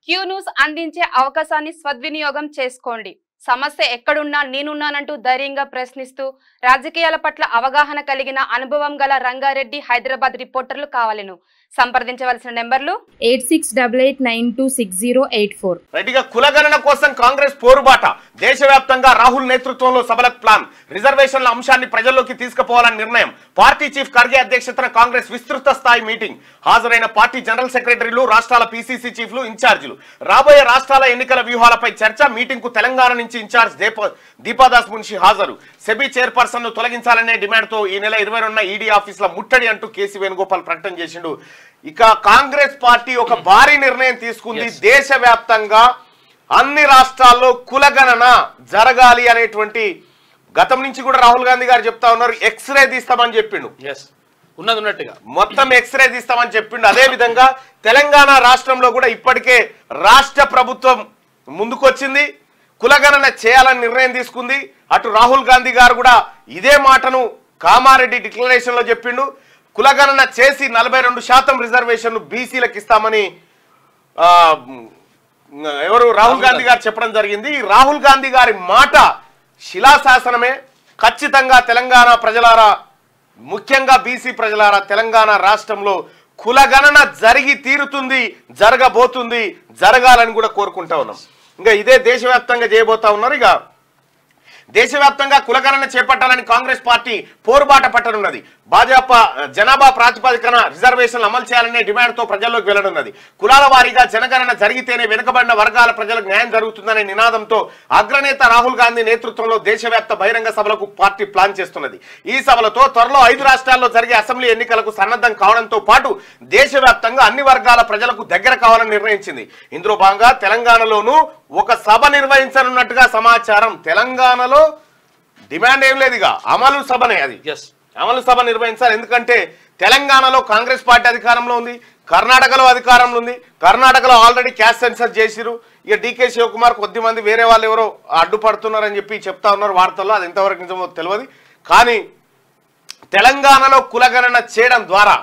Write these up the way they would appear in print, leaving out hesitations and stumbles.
Q news అందించే అవకాశాన్ని సద్వినియోగం చేసుకోండి. సమస్య ఎక్కడున్నా నేనున్నానంటూ ధైర్యంగా ప్రశ్నిస్తూ రాజకీయాల పట్ల అవగాహన కలిగిన అనుభవం గల రంగారెడ్డి హైదరాబాద్ రిపోర్టర్లు కావాలను సంప్రదించవలసిన నెంబర్లు 8688926084. రెడ్డిగా కులగణన కోసం కాంగ్రెస్ పోరుబాట. దేశవ్యాప్తంగా రాహుల్ నేతృత్వంలో సభలకు ప్లాన్. రిజర్వేషన్ల అంశాన్ని ప్రజల్లోకి తీసుకుపోవాలని నిర్ణయం. పార్టీ చీఫ్ ఖర్గే అధ్యక్షతన కాంగ్రెస్ విస్తృత స్థాయి మీటింగ్. హాజరైన పార్టీ జనరల్ సెక్రటరీలు, రాష్ట్రాల పీసీసీ చీఫ్లు, ఇన్ఛార్జీలు. రాబోయే రాష్ట్రాల ఎన్నికల వ్యూహాలపై చర్చ. మీటింగ్ కు తెలంగాణ నుంచి ఇన్ఛార్జ్ దీపాదాస్ మున్షి హాజరు. సెబీ చైర్పర్సన్ ను తొలగించాలనే డిమాండ్ తో ఈ నెల 22న ఈడీ ఆఫీసుల ముట్టడి అంటూ కేసీ వేణుగోపాల్ ప్రకటన చేసిండు. ఇక కాంగ్రెస్ పార్టీ ఒక భారీ నిర్ణయం తీసుకుంది. దేశవ్యాప్తంగా అన్ని రాష్ట్రాల్లో కులగణన జరగాలి అనేటువంటి గతం నుంచి కూడా రాహుల్ గాంధీ గారు చెప్తా ఉన్నారు. ఎక్స్రే తీస్తామని చెప్పిండు. ఉన్నది ఉన్నట్టుగా మొత్తం ఎక్స్రే తీస్తామని చెప్పిండు. అదే విధంగా తెలంగాణ రాష్ట్రంలో కూడా ఇప్పటికే రాష్ట్ర ప్రభుత్వం ముందుకొచ్చింది, కులగణన చేయాలని నిర్ణయం తీసుకుంది. అటు రాహుల్ గాంధీ గారు కూడా ఇదే మాటను కామారెడ్డి డిక్లరేషన్ లో చెప్పిండు. కులగణన చేసి 42% రిజర్వేషన్ బీసీలకు ఇస్తామని రాహుల్ గాంధీ గారు చెప్పడం జరిగింది. రాహుల్ గాంధీ గారి మాట శిలాశాసనమే. ఖచ్చితంగా తెలంగాణ ప్రజలారా, ముఖ్యంగా బీసీ ప్రజలారా, తెలంగాణ రాష్ట్రంలో కులగణన జరిగి తీరుతుంది, జరగబోతుంది, జరగాలని కూడా కోరుకుంటా ఉన్నాం. ఇంకా ఇదే దేశవ్యాప్తంగా చేయబోతా ఉన్నారు. ఇక దేశవ్యాప్తంగా కులగణన చేపట్టాలని కాంగ్రెస్ పార్టీ పోరుబాట పట్టనున్నది. భాజపా జనాభా ప్రాతిపదికన రిజర్వేషన్లు అమలు చేయాలనే డిమాండ్ తో ప్రజల్లోకి వెళ్లనున్నది. కులాల వారీగా జనగణన జరిగితేనే వెనుకబడిన వర్గాల ప్రజలకు న్యాయం జరుగుతుందనే నినాదంతో అగ్రనేత రాహుల్ గాంధీ నేతృత్వంలో దేశవ్యాప్త బహిరంగ సభలకు పార్టీ ప్లాన్ చేస్తున్నది. ఈ సభలతో త్వరలో 5 రాష్ట్రాల్లో జరిగే అసెంబ్లీ ఎన్నికలకు సన్నద్ధం కావడంతో పాటు దేశవ్యాప్తంగా అన్ని వర్గాల ప్రజలకు దగ్గర కావాలని నిర్ణయించింది. ఇందులో భాగంగా తెలంగాణలోనూ ఒక సభ నిర్వహించనున్నట్టుగా సమాచారం. తెలంగాణలో డిమాండ్ ఏం లేదు, ఇక అమలు సభనే. అది అమలు సభ నిర్వహించాలి. ఎందుకంటే తెలంగాణలో కాంగ్రెస్ పార్టీ అధికారంలో ఉంది, కర్ణాటకలో అధికారంలో ఉంది. కర్ణాటకలో ఆల్రెడీ క్యాస్ట్ సెన్సస్ చేసిరు. ఇక డీకే శివకుమార్ కొద్దిమంది వేరే వాళ్ళు ఎవరో అడ్డుపడుతున్నారని చెప్పి చెప్తా ఉన్నారు వార్తల్లో. అది ఎంతవరకు నిజమో తెలియదు. కానీ తెలంగాణలో కులగణన చేయడం ద్వారా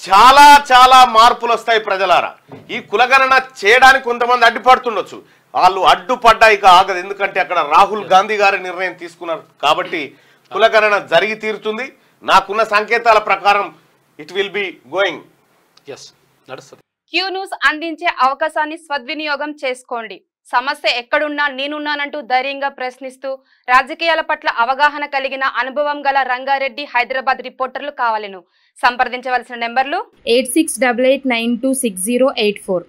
చాలా చాలా మార్పులు వస్తాయి ప్రజలారా. ఈ కులగణన చేయడానికి కొంతమంది అడ్డుపడుతుండొచ్చు, వాళ్ళు అడ్డుపడ్డా ఇక ఆగదు. ఎందుకంటే అక్కడ రాహుల్ గాంధీ గారి నిర్ణయం తీసుకున్నారు కాబట్టి కులగణన జరిగి తీరుతుంది. నాకున్న సంకేతాల ప్రకారం ఇట్ విల్ బి గోయింగ్. నడుస్తుంది. క్యూ న్యూస్ అందించే అవకాశాన్ని సద్వినియోగం చేసుకోండి. సమస్య ఎక్కడున్నా నేనున్నానంటూ ధైర్యంగా ప్రశ్నిస్తూ రాజకీయాల పట్ల అవగాహన కలిగిన అనుభవం గల రంగారెడ్డి హైదరాబాద్ రిపోర్టర్లు కావాలను సంప్రదించవలసిన నెంబర్లు 8688926084.